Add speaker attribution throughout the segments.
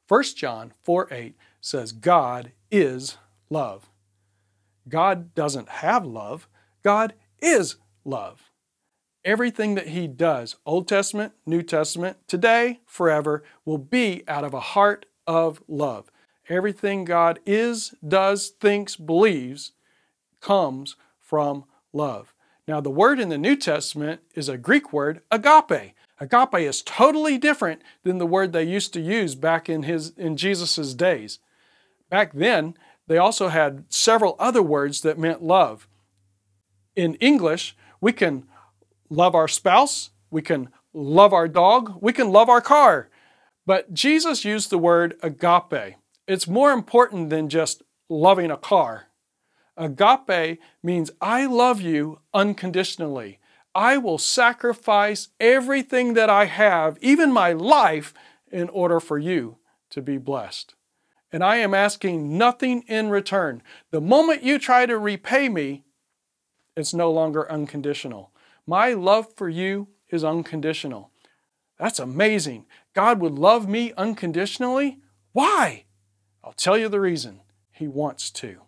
Speaker 1: 1 John 4:8 says God is love. God doesn't have love. God is love. Everything that He does, Old Testament, New Testament, today, forever, will be out of a heart of love. Everything God is, does, thinks, believes comes from love. Now, the word in the New Testament is a Greek word, agape. Agape is totally different than the word they used to use back in Jesus' days. Back then, they also had several other words that meant love. In English, we can love our spouse, we can love our dog, we can love our car. But Jesus used the word agape. It's more important than just loving a car. Agape means I love you unconditionally. I will sacrifice everything that I have, even my life, in order for you to be blessed. And I am asking nothing in return. The moment you try to repay me, it's no longer unconditional. My love for you is unconditional. That's amazing. God would love me unconditionally? Why? I'll tell you the reason. He wants to.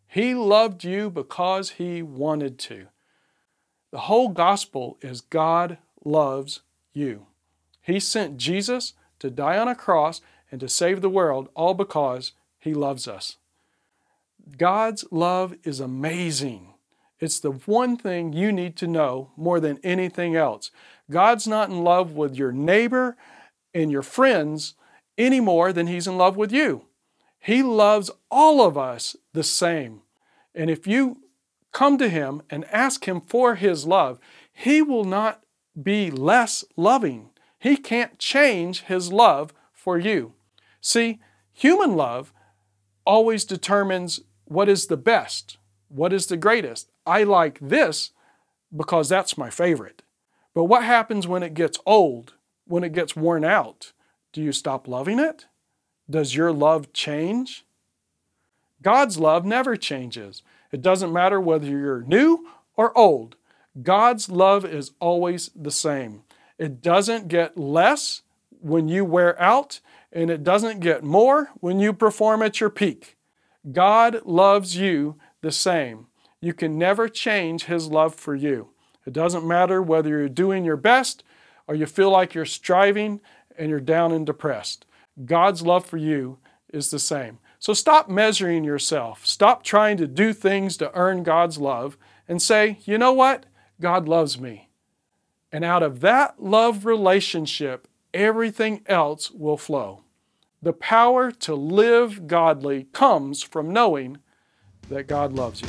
Speaker 1: He loved you because He wanted to. The whole gospel is God loves you. He sent Jesus to die on a cross and to save the world, all because He loves us. God's love is amazing. It's the one thing you need to know more than anything else. God's not in love with your neighbor and your friends any more than He's in love with you. He loves all of us the same. And if you come to Him and ask Him for His love, He will not be less loving. He can't change His love for you. See, human love always determines what is the best, what is the greatest. I like this because that's my favorite. But what happens when it gets old, when it gets worn out? Do you stop loving it? Does your love change? God's love never changes. It doesn't matter whether you're new or old. God's love is always the same. It doesn't get less when you wear out, and it doesn't get more when you perform at your peak. God loves you the same. You can never change His love for you. It doesn't matter whether you're doing your best or you feel like you're striving and you're down and depressed. God's love for you is the same. So stop measuring yourself. Stop trying to do things to earn God's love and say, you know what? God loves me. And out of that love relationship, everything else will flow. The power to live godly comes from knowing that God loves you.